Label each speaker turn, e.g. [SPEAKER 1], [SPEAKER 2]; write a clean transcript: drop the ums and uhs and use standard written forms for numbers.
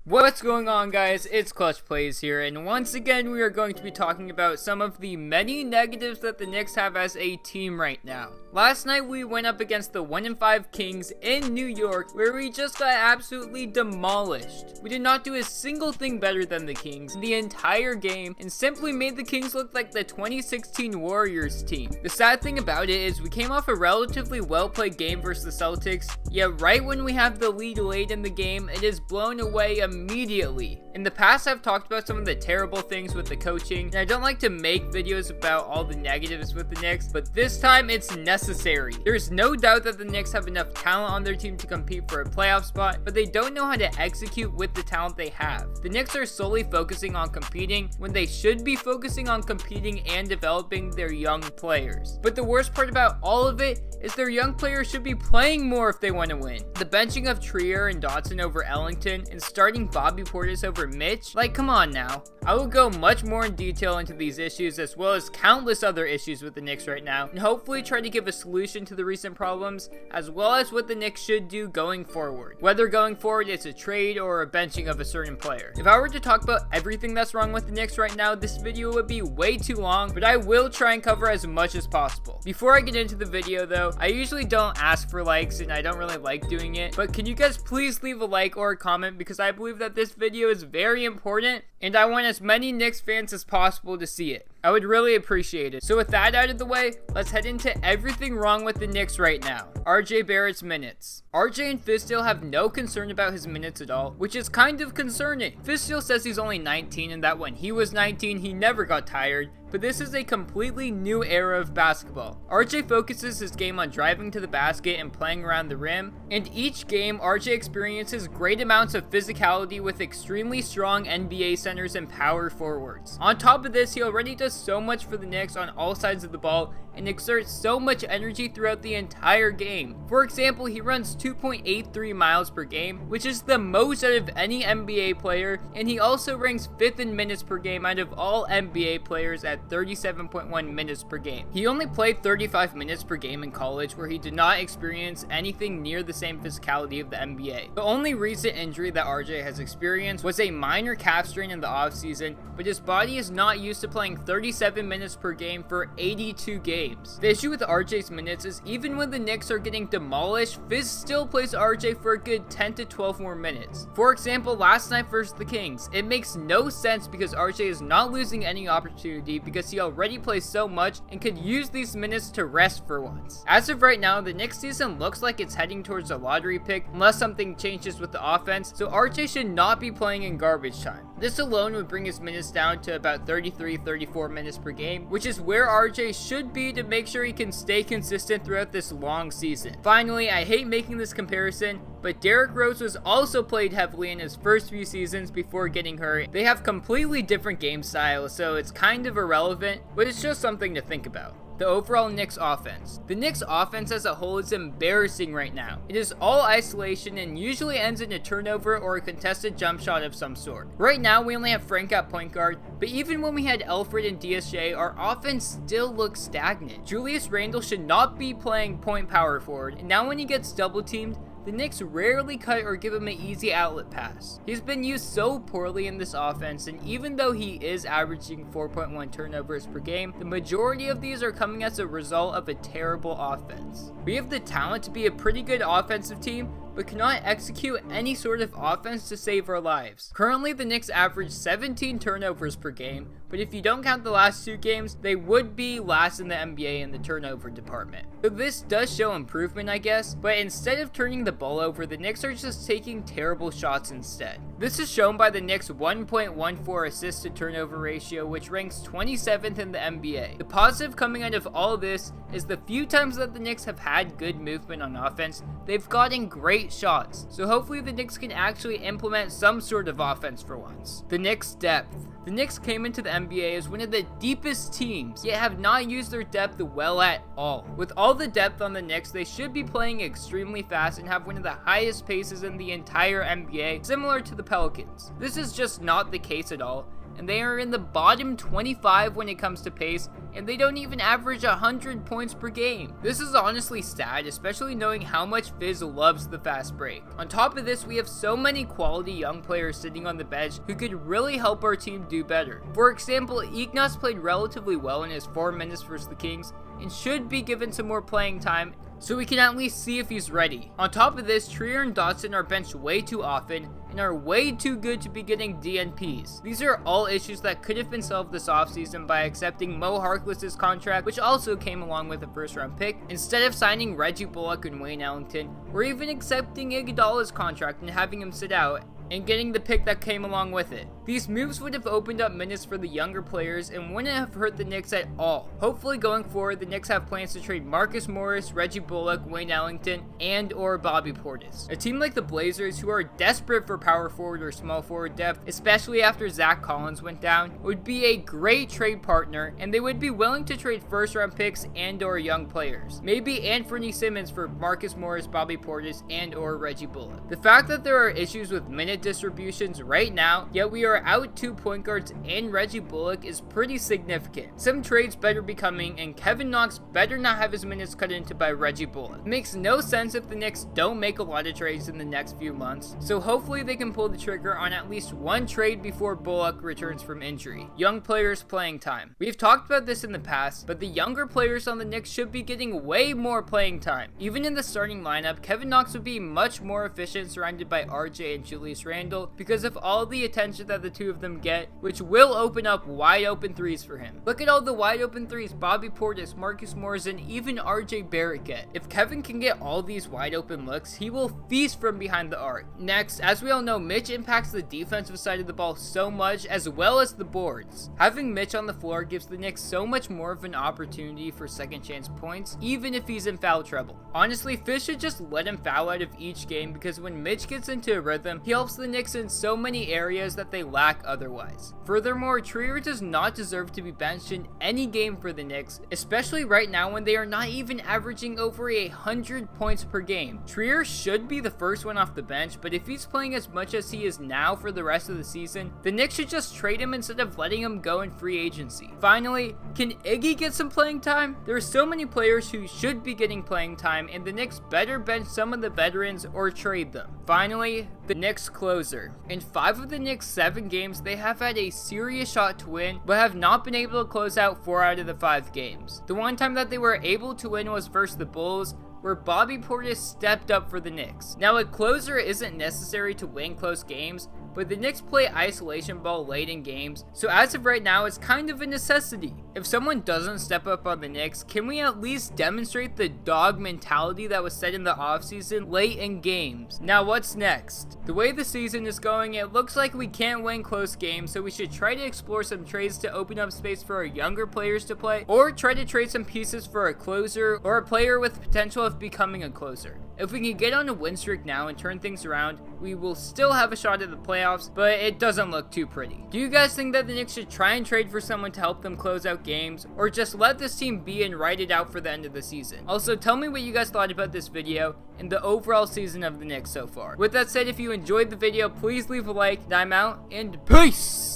[SPEAKER 1] What's going on, guys? It's Clutch Plays here, and once again we are going to be talking about some of the many negatives that the Knicks have as a team right now. Last night we went up against the 1-5 Kings in New York, where we just got absolutely demolished. We did not do a single thing better than the Kings the entire game, and simply made the Kings look like the 2016 Warriors team. The sad thing about it is we came off a relatively well-played game versus the Celtics, yet right when we have the lead late in the game, it is blown away immediately. In the past, I've talked about some of the terrible things with the coaching, and I don't like to make videos about all the negatives with the Knicks, but this time it's necessary. There's no doubt that the Knicks have enough talent on their team to compete for a playoff spot, but they don't know how to execute with the talent they have. The Knicks are solely focusing on competing when they should be focusing on competing and developing their young players. But the worst part about all of it is their young players should be playing more if they want to win. The benching of Trier and Dotson over Ellington and starting Bobby Portis over Mitch, like, come on now. I will go much more in detail into these issues as well as countless other issues with the Knicks right now, and hopefully try to give a solution to the recent problems as well as what the Knicks should do going forward. Whether going forward it's a trade or a benching of a certain player. If I were to talk about everything that's wrong with the Knicks right now, this video would be way too long, but I will try and cover as much as possible. Before I get into the video though, I usually don't ask for likes and I don't really like doing it, but can you guys please leave a like or a comment, because I believe that this video is very important and I want as many Knicks fans as possible to see it. I would really appreciate it. So with that out of the way, let's head into everything wrong with the Knicks right now. RJ Barrett's minutes. RJ and Fizdale have no concern about his minutes at all, which is kind of concerning. Fizdale says he's only 19 and that when he was 19 he never got tired, but this is a completely new era of basketball. RJ focuses his game on driving to the basket and playing around the rim, and each game RJ experiences great amounts of physicality with extremely strong NBA centers and power forwards. On top of this, he already does so much for the Knicks on all sides of the ball and exerts so much energy throughout the entire game. For example, he runs 2.83 miles per game, which is the most out of any NBA player, and he also ranks 5th in minutes per game out of all NBA players at 37.1 minutes per game. He only played 35 minutes per game in college, where he did not experience anything near the same physicality of the NBA. The only recent injury that RJ has experienced was a minor calf strain in the offseason, but his body is not used to playing 37 minutes per game for 82 games. The issue with RJ's minutes is even when the Knicks are getting demolished, Fizz still plays RJ for a good 10 to 12 more minutes. For example, last night versus the Kings, it makes no sense because RJ is not losing any opportunity because he already plays so much and could use these minutes to rest for once. As of right now, the Knicks season looks like it's heading towards a lottery pick unless something changes with the offense, so RJ should not be playing in garbage time. This alone would bring his minutes down to about 33-34 minutes per game, which is where RJ should be to make sure he can stay consistent throughout this long season. Finally, I hate making this comparison, but Derrick Rose was also played heavily in his first few seasons before getting hurt. They have completely different game styles, so it's kind of irrelevant, but it's just something to think about. The overall Knicks offense. The Knicks offense as a whole is embarrassing right now. It is all isolation and usually ends in a turnover or a contested jump shot of some sort. Right now we only have Frank at point guard, but even when we had Alfred and DSJ, our offense still looks stagnant. Julius Randle should not be playing point power forward, and now when he gets double teamed, the Knicks rarely cut or give him an easy outlet pass. He's been used so poorly in this offense, and even though he is averaging 4.1 turnovers per game, the majority of these are coming as a result of a terrible offense. We have the talent to be a pretty good offensive team, but cannot execute any sort of offense to save our lives. Currently, the Knicks average 17 turnovers per game, but if you don't count the last 2 games, they would be last in the NBA in the turnover department. So this does show improvement, I guess, but instead of turning the ball over, the Knicks are just taking terrible shots instead. This is shown by the Knicks' 1.14 assist to turnover ratio, which ranks 27th in the NBA. The positive coming out of all of this is the few times that the Knicks have had good movement on offense, they've gotten great shots. So hopefully the Knicks can actually implement some sort of offense for once. The Knicks' depth. The Knicks came into the NBA as one of the deepest teams, yet have not used their depth well at all. With all the depth on the Knicks, they should be playing extremely fast and have one of the highest paces in the entire NBA, similar to the Pelicans. This is just not the case at all, and they are in the bottom 25 when it comes to pace, and they don't even average 100 points per game. This is honestly sad, especially knowing how much Fizz loves the fast break. On top of this, we have so many quality young players sitting on the bench who could really help our team do better. For example, Ignas played relatively well in his 4 minutes versus the Kings and should be given some more playing time so we can at least see if he's ready. On top of this, Trier and Dotson are benched way too often and are way too good to be getting DNPs. These are all issues that could have been solved this offseason by accepting Mo Harkless's contract, which also came along with a first round pick, instead of signing Reggie Bullock and Wayne Ellington, or even accepting Iguodala's contract and having him sit out and getting the pick that came along with it. These moves would have opened up minutes for the younger players and wouldn't have hurt the Knicks at all. Hopefully going forward, the Knicks have plans to trade Marcus Morris, Reggie Bullock, Wayne Ellington, and or Bobby Portis. A team like the Blazers, who are desperate for power forward or small forward depth, especially after Zach Collins went down, would be a great trade partner, and they would be willing to trade first round picks and or young players. Maybe Anthony Simmons for Marcus Morris, Bobby Portis, and or Reggie Bullock. The fact that there are issues with minute distributions right now, yet we are out 2 point guards and Reggie Bullock, is pretty significant. Some trades better be coming, and Kevin Knox better not have his minutes cut into by Reggie Bullock. It makes no sense if the Knicks don't make a lot of trades in the next few months, so hopefully they can pull the trigger on at least one trade before Bullock returns from injury. Young players playing time. We've talked about this in the past, but the younger players on the Knicks should be getting way more playing time. Even in the starting lineup, Kevin Knox would be much more efficient surrounded by RJ and Julius Randle because of all the attention that the two of them get, which will open up wide open threes for him. Look at all the wide open threes Bobby Portis, Marcus Morris, and even RJ Barrett get. If Kevin can get all these wide open looks, he will feast from behind the arc. Next, as we all know, Mitch impacts the defensive side of the ball so much, as well as the boards. Having Mitch on the floor gives the Knicks so much more of an opportunity for second chance points, even if he's in foul trouble. Honestly, Fizz should just let him foul out of each game, because when Mitch gets into a rhythm, he helps the Knicks in so many areas that they lack otherwise. Furthermore, Trier does not deserve to be benched in any game for the Knicks, especially right now when they are not even averaging over 100 points per game. Trier should be the first one off the bench, but if he's playing as much as he is now for the rest of the season, the Knicks should just trade him instead of letting him go in free agency. Finally, can Iggy get some playing time? There are so many players who should be getting playing time, and the Knicks better bench some of the veterans or trade them. Finally, the Knicks closer. In 5 of the Knicks' 7 games, they have had a serious shot to win, but have not been able to close out 4 out of the 5 games. The one time that they were able to win was versus the Bulls, where Bobby Portis stepped up for the Knicks. Now, a closer isn't necessary to win close games, but the Knicks play isolation ball late in games, so as of right now, it's kind of a necessity. If someone doesn't step up on the Knicks, can we at least demonstrate the dog mentality that was set in the offseason late in games? Now, what's next? The way the season is going, it looks like we can't win close games, so we should try to explore some trades to open up space for our younger players to play, or try to trade some pieces for a closer or a player with potential of becoming a closer. If we can get on a win streak now and turn things around, we will still have a shot at the playoffs, but it doesn't look too pretty. Do you guys think that the Knicks should try and trade for someone to help them close out games, or just let this team be and ride it out for the end of the season? Also, tell me what you guys thought about this video and the overall season of the Knicks so far. With that said, if you enjoyed the video, please leave a like, and I'm out, and peace!